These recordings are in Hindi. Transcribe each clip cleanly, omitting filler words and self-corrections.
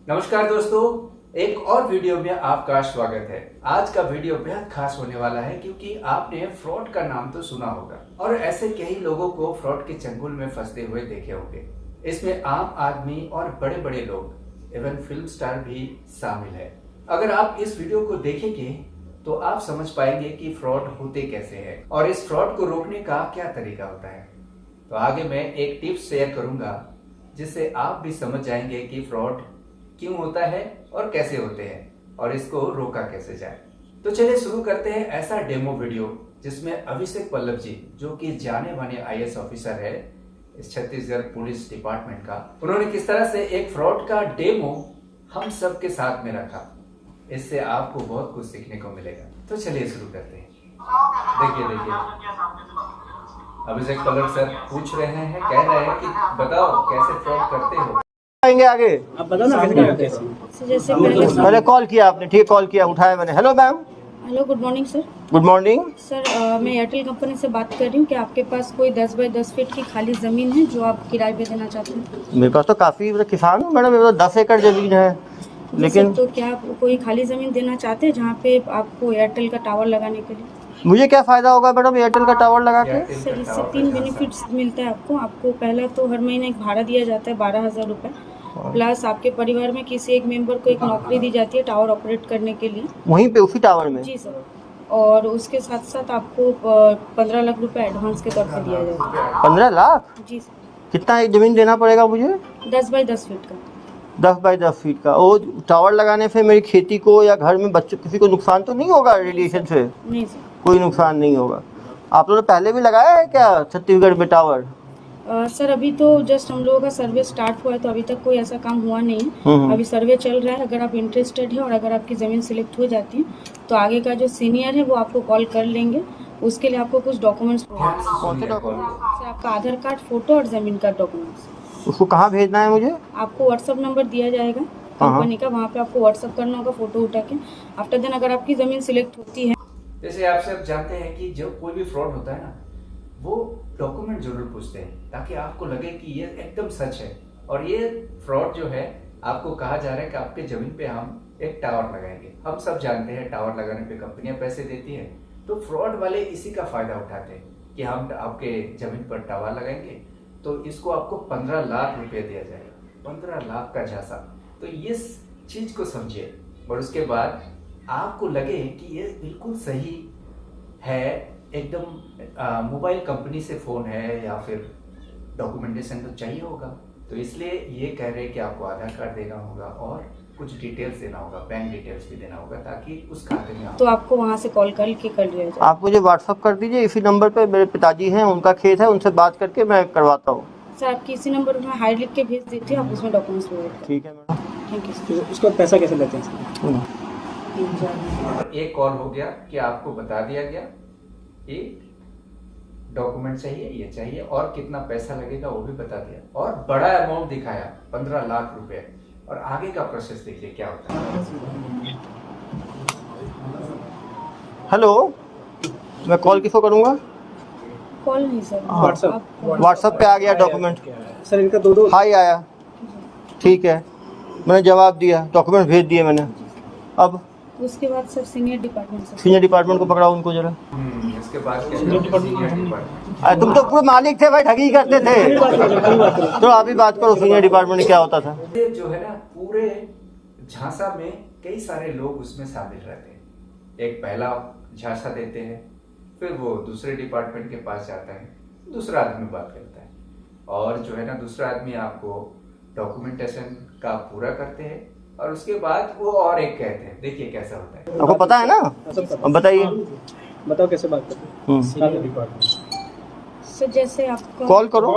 नमस्कार दोस्तों, एक और वीडियो में आपका स्वागत है। आज का वीडियो बेहद खास होने वाला है क्योंकि आपने फ्रॉड का नाम तो सुना होगा और ऐसे कई लोगों को फ्रॉड के चंगुल में फंसते हुए देखे होंगे। इसमें आम आदमी और बड़े बड़े लोग इवन फिल्म स्टार भी शामिल है। अगर आप इस वीडियो को देखेंगे तो आप समझ पाएंगे कि फ्रॉड होते कैसे हैं और इस फ्रॉड को रोकने का क्या तरीका होता है। तो आगे मैं एक टिप्स शेयर करूंगा जिससे आप भी समझ जाएंगे कि फ्रॉड क्यों होता है और कैसे होते हैं और इसको रोका कैसे जाए। तो चलिए शुरू करते हैं ऐसा डेमो वीडियो जिसमें अभिषेक पल्लव जी, जो कि जाने माने IAS ऑफिसर है इस छत्तीसगढ़ पुलिस डिपार्टमेंट का, उन्होंने किस तरह से एक फ्रॉड का डेमो हम सब के साथ में रखा। इससे आपको बहुत कुछ सीखने को मिलेगा। तो चलिए शुरू करते हैं। देखिए अभिषेक पल्लव सर पूछ रहे हैं, कह रहे हैं कि बताओ कैसे फ्रॉड करते हो। आगे आप बताओ ना कैसे करते हैं। जैसे पहले कॉल किया आपने, ठीक कॉल किया, उठाया मैंने। Hello ma'am. Hello, good morning sir. Good morning sir मैं एयरटेल कंपनी से बात कर रही हूँ कि आपके पास कोई 10 बाई 10 फीट की खाली ज़मीन है जो आप किराए पे देना चाहते हैं? मेरे पास तो काफ़ी, किसान हूँ मैडम, मेरे पास 10 एकड़ ज़मीन है। लेकिन तो क्या आप कोई खाली ज़मीन देना चाहते हैं जहाँ पे आपको एयरटेल का टावर लगाने के लिए? मुझे क्या फ़ायदा होगा मैडम एयरटेल का टावर लगा के? सर इससे 3 बेनिफिट्स मिलता है आपको। पहला तो हर महीने एक भाड़ा दिया जाता है 12,000 रुपये, प्लस आपके परिवार में किसी एक मेंबर को एक नौकरी दी जाती है टावर ऑपरेट करने के लिए, वहीं पे उसी टावर में? जी सर। और उसके साथ साथ आपको 15 लाख रुपए एडवांस के तौर पे दिया जाता है। 15 लाख? जी सर। कितना एक ज़मीन देना पड़ेगा मुझे? 10 बाई 10 फीट का। 10 बाई 10 फीट का। वो टावर लगाने से मेरी खेती को या घर में बच्चों किसी को नुकसान तो नहीं होगा? रेडिएशन से नहीं सर, कोई नुकसान नहीं होगा। आप लोगों ने पहले भी लगाया है क्या छत्तीसगढ़ में टावर? सर अभी तो जस्ट हम लोगों का सर्वे स्टार्ट हुआ है तो अभी तक कोई ऐसा काम हुआ नहीं है। अभी सर्वे चल रहा है। अगर आप इंटरेस्टेड है और अगर आपकी ज़मीन सिलेक्ट हो जाती है तो आगे का जो सीनियर है वो आपको कॉल कर लेंगे। उसके लिए आपको कुछ डॉक्यूमेंट्स प्रोवाइड करने कौन से डॉक्यूमेंट? हैं। आपका आधार कार्ड, फोटो और ज़मीन का डॉक्यूमेंट्स। उसको कहाँ भेजना है मुझे? आपको व्हाट्सअप नंबर दिया जाएगा कंपनी का, वहाँ पे आपको व्हाट्सअप करना होगा फोटो उठा के। आफ्टर देन अगर आपकी ज़मीन सिलेक्ट होती है, जैसे आप सब जानते हैं कि जब कोई भी फ्रॉड होता है ना, वो डॉक्यूमेंट जरूर पूछते हैं ताकि आपको लगे कि ये एकदम सच है। और ये फ्रॉड जो है, आपको कहा जा रहा है कि आपके जमीन पे हम एक टावर लगाएंगे। हम सब जानते हैं टावर लगाने पे कंपनियां पैसे देती है, तो फ्रॉड वाले इसी का फायदा उठाते हैं कि हम आपके जमीन पर टावर लगाएंगे तो इसको आपको 15 लाख रुपए दिया जाएगा। 15 लाख का झांसा। तो इस चीज को समझिए और उसके बाद आपको लगे कि ये बिल्कुल सही है, एकदम मोबाइल कंपनी से फ़ोन है या फिर डॉक्यूमेंटेशन तो चाहिए होगा। तो इसलिए ये कह रहे हैं कि आपको आधार कार्ड देना होगा और कुछ डिटेल्स देना होगा, बैंक डिटेल्स भी देना होगा ताकि उस खाते में तो आपको वहाँ से कॉल करके कर लिया जाए। आप मुझे व्हाट्सअप कर दीजिए इसी नंबर पे। मेरे पिताजी हैं, उनका खेत है, उनसे बात करके मैं करवाता हूँ। सर आपकी इसी नंबर पर मैं हाई लिख के भेज देती हूँ, आप उसमें डॉक्यूमेंट्स प्रोवाइड करें। ठीक है मैडम। Thank you sir. उसका पैसा कैसे लेते हैं? एक कॉल हो गया कि आपको बता दिया गया ये डॉक्यूमेंट चाहिए, ये चाहिए और कितना पैसा लगेगा वो भी बता दिया और बड़ा अमाउंट दिखाया 15 लाख रुपए। और आगे का प्रोसेस देखिए क्या होता है। हेलो, मैं कॉल किसको करूँगा? कॉल नहीं सर, व्हाट्सएप पे आ गया डॉक्यूमेंट। सर इनका दो हाई आया, ठीक है, मैंने जवाब दिया, डॉक्यूमेंट भेज दिए मैंने। अब उसके बाद सर सीनियर डिपार्टमेंट को पकड़ाओ उनको जरा। इसके बाद क्या? Senior department. अरे तुम तो पूरे मालिक थे भाई, ठगी करते थे। तो अभी बात करो सीनियर डिपार्टमेंट में क्या होता था। ये जो है ना, पूरे झांसा में कई सारे लोग उसमें शामिल रहते हैं। एक पहला झांसा देते हैं, फिर वो दूसरे डिपार्टमेंट के पास जाता है, दूसरा आदमी बात करता है और जो है ना दूसरा आदमी आपको डॉक्यूमेंटेशन का पूरा करते हैं और उसके बाद वो और एक कहते हैं। देखिए कैसा होता है। आपको पता है ना? अब बताइए। बताओ कैसे बात करते हैं? सर जैसे आपका कॉल करो,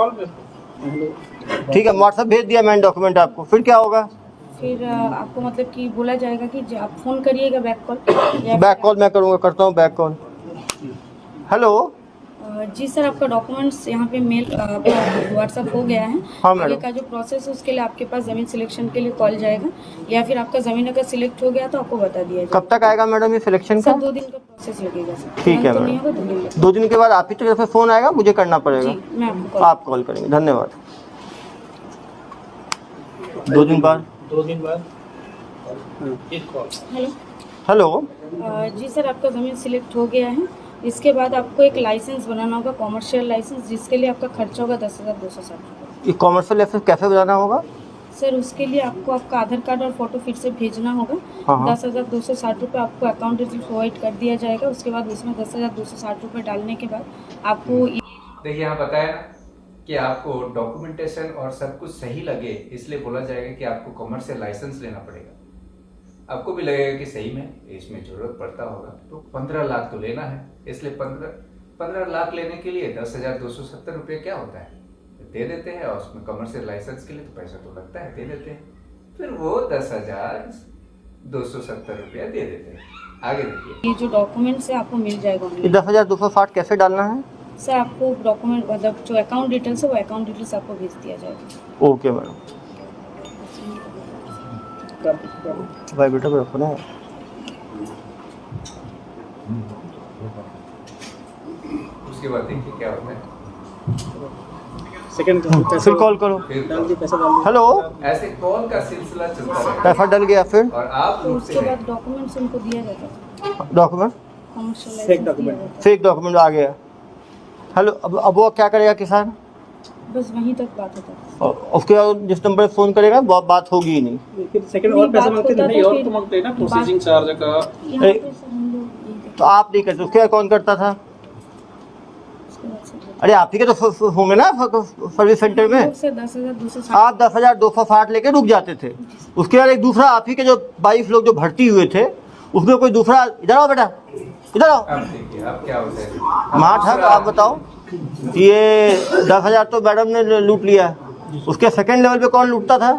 ठीक है, व्हाट्सएप भेज दिया मैंने डॉक्यूमेंट आपको। फिर क्या होगा? फिर आपको मतलब कि बोला जाएगा कि आप फोन करिएगा बैक कॉल। बैक कॉल मैं करूँगा, करता हूँ बैक कॉल। हेलो जी सर, आपका डॉक्यूमेंट्स यहाँ पे मेल व्हाट्सअप हो गया है। हाँ आगे मैडम। का जो प्रोसेस है उसके लिए आपके पास ज़मीन सिलेक्शन के लिए कॉल जाएगा या फिर आपका ज़मीन अगर सिलेक्ट हो गया तो आपको बता दिया जाएगा। कब तक आएगा मैडम ये सिलेक्शन का? सर 2 दिन का प्रोसेस लगेगा सर। ठीक है तो नहीं मैडम। होगा 2 दिन लगेगा। 2 दिन के बाद आप ही तरफ से फ़ोन आएगा, मुझे करना पड़ेगा? जी मैं आपको आप कॉल करेंगे, धन्यवाद। 2 दिन बाद हेलो हेलो। जी सर, आपका ज़मीन सिलेक्ट हो गया है। इसके बाद आपको एक लाइसेंस बनाना होगा, कॉमर्शियल लाइसेंस, जिसके लिए आपका खर्चा होगा 10,260 रुपये। ये कॉमर्शियल लाइसेंस कैसे बनाना होगा? सर उसके लिए आपको आपका आधार कार्ड और फोटो फिर से भेजना होगा। हाँ। 10,260 रुपये आपको अकाउंट डिटेल प्रोवाइड कर दिया जाएगा। उसके बाद उसमें 10,260 रुपये डालने के बाद आपको देखिए यहाँ बताया ना कि आपको डॉक्यूमेंटेशन और सब कुछ सही लगे, इसलिए बोला जाएगा कि आपको कॉमर्शियल लाइसेंस लेना पड़ेगा। आपको भी लगेगा कि सही में इसमें जरूरत पड़ता होगा, तो 15 लाख तो लेना है, इसलिए 15 लाख लेने के लिए 10,270 रुपये क्या होता है दे देते हैं, और उसमें कमर्शियल लाइसेंस के लिए तो पैसा तो लगता है, दे देते हैं। फिर वो 10,270 रुपया दे देते हैं। आगे देखिए, ये जो डॉक्यूमेंट्स है आपको मिल जाएगा ये ऑनलाइन। 10,260 कैसे डालना है? सर आपको डॉक्यूमेंट मतलब जो अकाउंट डिटेल्स है वो अकाउंट डिटेल्स आपको भेज दिया जाएगा। Okay madam. भाई बेटा को रखो ना। उसके बाद देखिए क्या होता है। सेकंड फिर कॉल करो। फिर डाल दिए, पैसा डाल दिए। हेलो। ऐसे कॉल का सिलसिला चलता रहेगा पैसा डल गया फिर? और आप तो उनसे उसके बाद डॉक्यूमेंट्स उनको दिया जाता है, document commercial Fake license document। दिया जाता फेक डॉक्यूमेंट आ गया। हेलो। अब वो क्या करेगा किसान? है। बस वहीं तक बात होता है। और उसके बाद जिस नंबर पे फोन करेगा बात होगी ही नहीं। फिर सेकंड नहीं, और पैसा बात मांगते होता थे। तो और फिर तो मांगते हैं ना बात- प्रोसेसिंग चार्ज का। यहाँ पे सर हम लोग नहीं करते। तो आप नहीं करते, उसके बाद कौन करता था? उसके बाद सर अरे आप ही के तो होंगे ना सर्विस सेंटर में। लोग से 10,260 आप 10,260 लेके रुक जाते थे। उसके बाद एक दूसरा आप ही के जो 22 लोग जो भर्ती हुए थे, उसमें कोई दूसरा, इधर आओ बेटा, इधर आओ। अब देखिए अब क्या होता है। माठ है, आप बताओ। ये 10,000 तो मैडम ने लूट लिया। उसके सेकंड लेवल पे कौन लूटता था?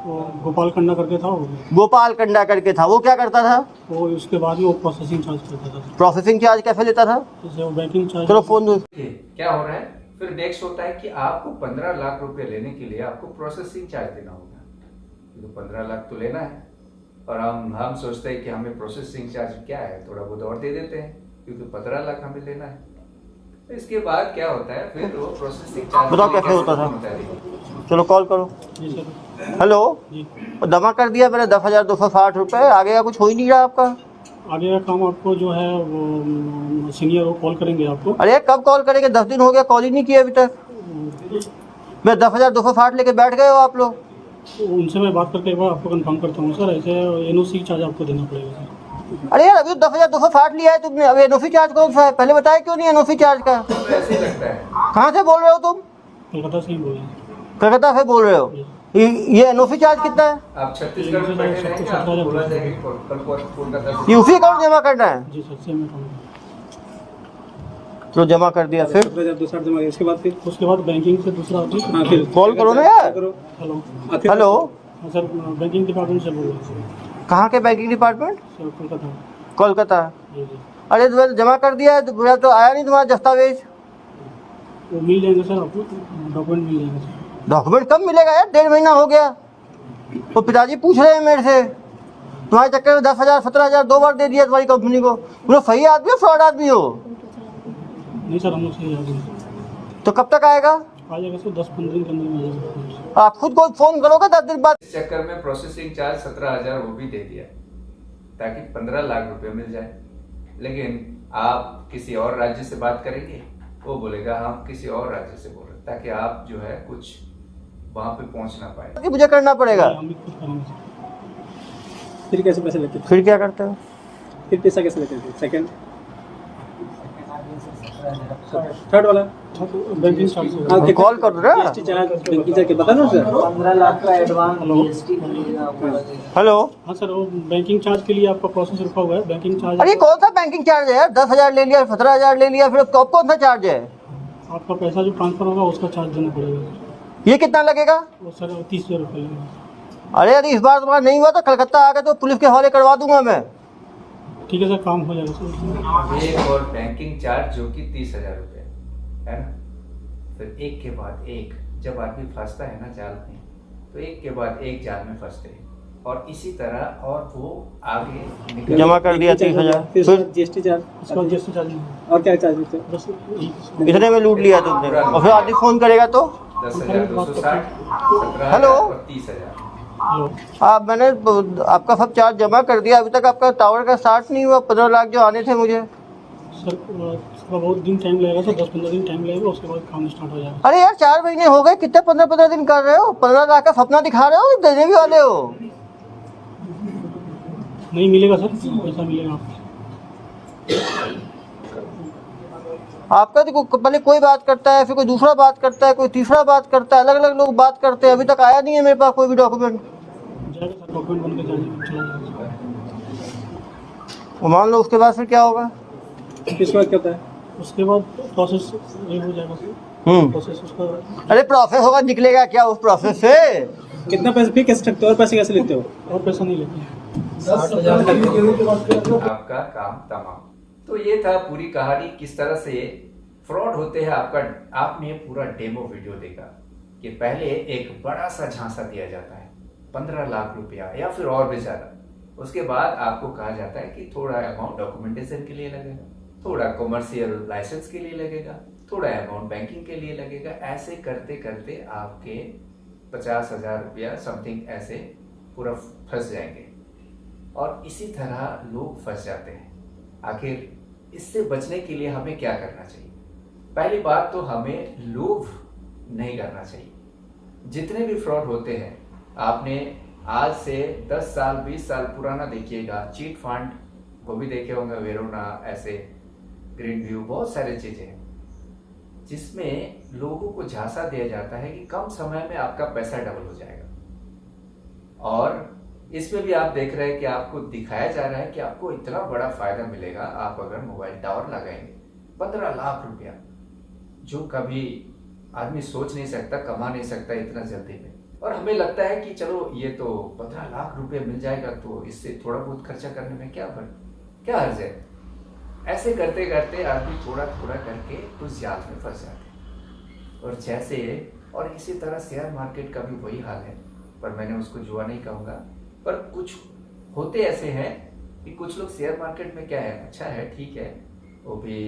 गोपाल खन्ना करके था वो। गोपाल कंडा करके था। वो क्या करता था? वो उसके बाद में वो प्रोसेसिंग चार्ज करता था, प्रोसेसिंग चार्ज कैसे लेता था? जैसे वो बैंकिंग चार्ज। चलो फोन दो। देखिए, क्या हो रहा है। फिर नेक्स्ट होता है कि आपको 15 लाख रुपए लेने के लिए आपको प्रोसेसिंग चार्ज देना होगा। तो 15 लाख तो लेना है, और हम सोचते हैं कि हमें प्रोसेसिंग चार्ज क्या है, थोड़ा बहुत और दे देते हैं, क्योंकि 15 लाख हमें लेना है। तो इसके बाद क्या होता है, फिर वो प्रोसेसिंग चार्ज बताओ कैसे होता था? है। चलो कॉल करो। जी सर। हेलो। जी। और जमा कर दिया मैंने 10,260 रुपये। आगे का कुछ हो ही नहीं रहा आपका। आगे का काम आपको जो है वो सीनियर वो कॉल करेंगे आपको। अरे कब कॉल करेंगे? 10 दिन हो गया, कॉल ही नहीं किया अभी तक। मैं 10,260 लेके बैठ गए हो आप लोग। तो उनसे मैं बात करके एक बार आपको कंफर्म करता हूँ सर। ऐसे एनओसी चार्ज आपको देना पड़ेगा सर। अरे यार अभी 10,260 लिया है तुमने, अब एनओसी चार्ज कौन सा है? पहले बताया क्यों नहीं एनओसी चार्ज का? तो ऐसे ही लगता है। कहाँ से बोल रहे हो तुम? कलकत्ता से ही बोल रहे हैं। कलकत्ता से बोल रहे हो? ये एनओसी चार्ज कितना है? आप छत्तीसगढ़ में बैठे रहेंगे, आपको बोला जाएगा कि कोलकाता से ये उसी अकाउंट जमा करना है? जी सर, सेम अकाउंट। तो जमा कर दिया। फिर 17,260 जमा किया। उसके बाद बैंकिंग से दूसरा ऑफिस। हाँ, फिर कॉल करो ना यार। करो। हेलो। हेलो। हाँ सर, बैंकिंग डिपार्टमेंट से बोल रहे हैं कहाँ के banking department? Sir, Kolkata. Kolkata. जी जी। अरे तो जमा कर दिया है तो मेरा तो आया नहीं तुम्हारा दस्तावेज। वो मिल जाएंगे सर आपको, डॉक्यूमेंट मिल जाएंगे सर। डॉक्यूमेंट कब मिलेगा यार? 1.5 महीना हो गया। तो पिताजी पूछ रहे हैं मेरे से, तुम्हारे चक्कर में 10,000 17,000 2 बार दे दिया तुम्हारी कंपनी को। तुम सही आदमी हो फ्रॉड आदमी हो? नहीं सर, हम लोग सही आ गए। तो कब तक आएगा? आ जाएगा सर, 10-15 दिन के अंदर में आ जाएगा। आप खुद को फोन करोगे 10 दिन बाद? इस चक्कर में प्रोसेसिंग चार्ज 17,000 वो भी दे दिया, ताकि 15 लाख रुपए मिल जाए। लेकिन आप किसी और राज्य से बात करेंगे, वो बोलेगा हम किसी और राज्य से बोल रहे, ताकि आप जो है कुछ वहां पे पहुंच ना पाए। कि मुझे करना पड़ेगा। हम भी खुद करेंगे सर। फिर कैसे पैसे लेते थे? फिर क्या करते हो? फिर पैसा कैसे लेते थे? सेकंड थर्ड वाला बैंकिंग चार्ज। हाँ, देखो, कॉल कर दो ना। GST चार्ज बैंकिंग चार्ज के बता दो सर। 15 लाख का एडवांस हेलो। GST hello. हाँ सर, वो बैंकिंग चार्ज के लिए आपका प्रोसेस रुका हुआ है। बैंकिंग चार्ज अरे कौन सा बैंकिंग चार्ज है यार? 10,000 ले लिया, 17,000 ले लिया, फिर अब कौन सा चार्ज है? आपका पैसा जो ट्रांसफर होगा उसका चार्ज देना पड़ेगा। ये कितना लगेगा? वो सर 30,000 रुपये लगेगा। अरे यार इस बार तुम्हारा नहीं हुआ तो कलकत्ता आ गए तो पुलिस के हवाले करवा दूंगा मैं। ठीक है सर, काम हो जाएगा सर। एक और बैंकिंग चार्ज जो कि 30,000 रुपए है ना। फिर एक के बाद एक जब आदमी फंसता है ना जाल में, तो एक के बाद एक जाल में फंसते हैं, और इसी तरह और वो आगे निकल जमा कर दिया 30,000। फिर फिर GST चार्ज उसका GST चार्ज नहीं है। और क्या चार्ज लेते हैं? बस इतने में लूट लिया तुमने। और फिर आदमी फोन करेगा तो 10,260, 17,000 हेलो। और 30,000। हेलो आप मैंने आपका सब चार्ज जमा कर दिया, अभी तक आपका टावर का स्टार्ट नहीं हुआ। 15 लाख जो आने थे मुझे। सर इसका बहुत दिन टाइम लगेगा सर, 10-15 दिन टाइम लगेगा, उसके बाद काम स्टार्ट हो जाएगा। अरे यार 4 महीने हो गए, कितने 15-15 दिन कर रहे हो? 15 लाख का सपना दिखा रहे हो, देने भी वाले हो? नहीं मिलेगा सर, पैसा मिलेगा आपको। आपका देखो, पहले कोई बात करता है, फिर कोई दूसरा बात करता है, कोई तीसरा बात करता है, अलग अलग लोग बात करते हैं। अभी तक आया नहीं है मेरे पास कोई भी डॉक्यूमेंट। जाएगा सर, डॉक्यूमेंट बन के चला जाएगा। वो मान लो उसके बाद फिर क्या होगा? किस बात करता है? उसके बाद प्रोसेस ये हो जाएगा सर, प्रोसेस उसका। अरे प्रोसेस होगा, निकलेगा क्या उस प्रोसेस से? कितना पैसे फिर कैसे सकते हो और पैसे कैसे लेते हो? और पैसा नहीं लेते। आपका काम तमाम। तो ये था पूरी कहानी, किस तरह से फ्रॉड होते हैं। आपने पूरा डेमो वीडियो देखा कि पहले एक बड़ा सा झांसा दिया जाता है 15 लाख रुपया या फिर और भी ज्यादा। उसके बाद आपको कहा जाता है कि थोड़ा अमाउंट डॉक्यूमेंटेशन के लिए लगेगा, थोड़ा कॉमर्शियल लाइसेंस के लिए लगेगा, थोड़ा अमाउंट बैंकिंग के लिए लगेगा। ऐसे करते करते आपके 50,000 रुपया समथिंग ऐसे पूरा फंस जाएंगे। और इसी तरह लोग फंस जाते हैं। आखिर इससे बचने के लिए हमें क्या करना चाहिए? पहली बात तो हमें लोभ नहीं करना चाहिए। जितने भी फ्रॉड होते हैं, आपने आज से 10 साल 20 साल पुराना देखिएगा, चीट फंड वो भी देखे होंगे, वेरोना, ऐसे ग्रीन व्यू, बहुत सारी चीजें हैं जिसमें लोगों को झांसा दिया जाता है कि कम समय में आपका पैसा डबल हो जाएगा। और इसमें भी आप देख रहे हैं कि आपको दिखाया जा रहा है कि आपको इतना बड़ा फायदा मिलेगा आप अगर मोबाइल टावर लगाएंगे। 15 लाख रुपया जो कभी आदमी सोच नहीं सकता, कमा नहीं सकता इतना जल्दी में। और हमें लगता है कि चलो ये तो 15 लाख रुपया मिल जाएगा तो इससे थोड़ा बहुत खर्चा करने में क्या हर्ज है। ऐसे करते करते आदमी थोड़ा थोड़ा करके उस जाल में फंस जाते हैं। और जैसे और इसी तरह शेयर मार्केट का भी वही हाल है, पर मैंने उसको जुआ नहीं कहूँगा। पर कुछ होते ऐसे हैं कि कुछ लोग शेयर मार्केट में क्या है, अच्छा है, ठीक है, वो भी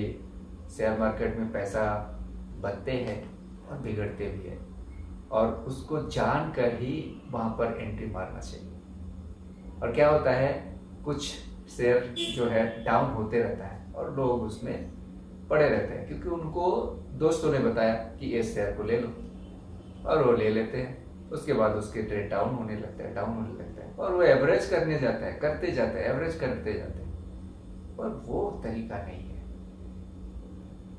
शेयर मार्केट में पैसा बनते हैं और बिगड़ते भी है, और उसको जानकर ही वहाँ पर एंट्री मारना चाहिए। और क्या होता है, कुछ शेयर जो है डाउन होते रहता है और लोग उसमें पड़े रहते हैं क्योंकि उनको दोस्तों ने बताया कि इस शेयर को ले लो, और वो ले लेते हैं। उसके बाद उसके ट्रेड डाउन होने लगता है और वो एवरेज करने जाता है, करते जाते हैं, एवरेज करते जाते हैं। और वो तरीका नहीं है,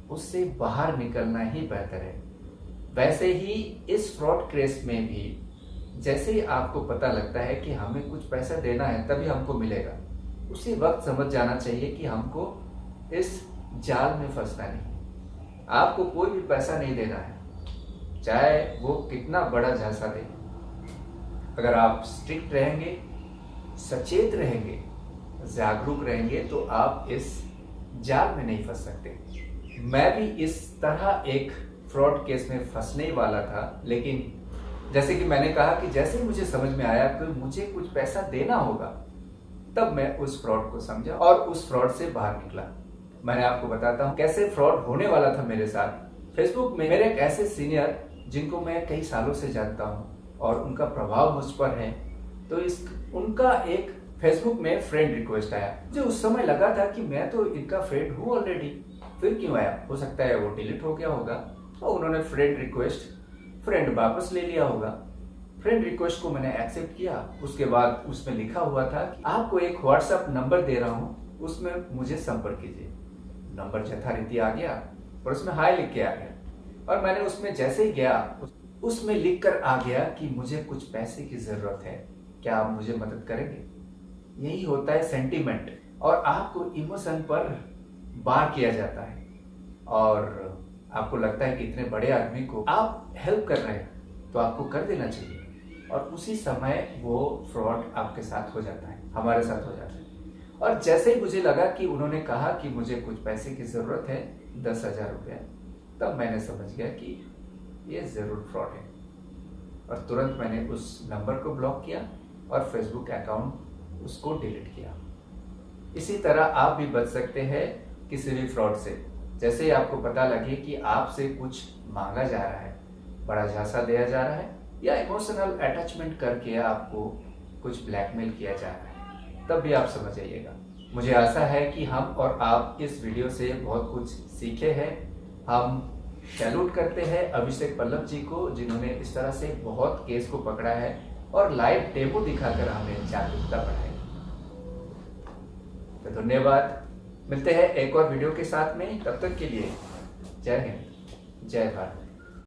उससे बाहर निकलना ही बेहतर है। वैसे ही इस फ्रॉड केस में भी जैसे ही आपको पता लगता है कि हमें कुछ पैसा देना है तभी हमको मिलेगा, उसी वक्त समझ जाना चाहिए कि हमको इस जाल में फंसना नहीं। आपको कोई भी पैसा नहीं देना है, चाहे वो कितना बड़ा झांसा दे। अगर आप स्ट्रिक्ट रहेंगे, सचेत रहेंगे, जागरूक रहेंगे तो आप इस जाल में नहीं फंस सकते। मैं भी इस तरह एक फ्रॉड केस में फंसने वाला था, लेकिन जैसे कि मैंने कहा कि जैसे मुझे समझ में आया कि मुझे कुछ पैसा देना होगा, तब मैं उस फ्रॉड को समझा और उस फ्रॉड से बाहर निकला। मैंने आपको बताता हूँ कैसे फ्रॉड होने वाला था मेरे साथ। फेसबुक में मेरे एक ऐसे सीनियर जिनको मैं कई सालों से जानता हूँ और उनका प्रभाव मुझ पर है, तो उनका एक फेसबुक में फ्रेंड रिक्वेस्ट आया। मुझे उस समय लगा था कि मैं तो इनका फ्रेंड हूँ ऑलरेडी, फिर क्यों आया? हो सकता है वो डिलीट हो गया होगा और उन्होंने फ्रेंड वापस ले लिया होगा। फ्रेंड रिक्वेस्ट को मैंने एक्सेप्ट किया। उसके बाद उसमें लिखा हुआ था कि आपको एक व्हाट्सएप नंबर दे रहा हूँ, उसमें मुझे संपर्क कीजिए। नंबर यथारीति आ गया और उसमें हाय लिख के आ गया, और मैंने उसमें जैसे ही गया उसमें लिख कर आ गया कि मुझे कुछ पैसे की जरूरत है, क्या आप मुझे मदद करेंगे? यही होता है सेंटीमेंट, और आपको इमोशन पर बार किया जाता है और आपको लगता है कि इतने बड़े आदमी को आप हेल्प कर रहे हैं तो आपको कर देना चाहिए, और उसी समय वो फ्रॉड आपके साथ हो जाता है, हमारे साथ हो जाता है। और जैसे ही मुझे लगा कि उन्होंने कहा कि मुझे कुछ पैसे की जरूरत है, 10,000 रुपया, तब मैंने समझ गया कि ये जरूर फ्रॉड है, और तुरंत मैंने उस नंबर को ब्लॉक किया और फेसबुक अकाउंट उसको डिलीट किया। इसी तरह आप भी बच सकते हैं किसी भी फ्रॉड से। जैसे ही आपको पता लगे कि आपसे कुछ मांगा जा रहा है, बड़ा झांसा दिया जा रहा है, या इमोशनल अटैचमेंट करके आपको कुछ ब्लैकमेल किया जा रहा है, तब भी आप समझ जाइएगा। मुझे आशा है कि हम और आप इस वीडियो से बहुत कुछ सीखे हैं। हम सैल्यूट करते हैं अभिषेक पल्लव जी को, जिन्होंने इस तरह से बहुत केस को पकड़ा है और लाइव डेमो दिखाकर हमें जागरूकता बढ़ाई। तो धन्यवाद, मिलते हैं एक और वीडियो के साथ में, तब तक के लिए जय हिंद, जय भारत।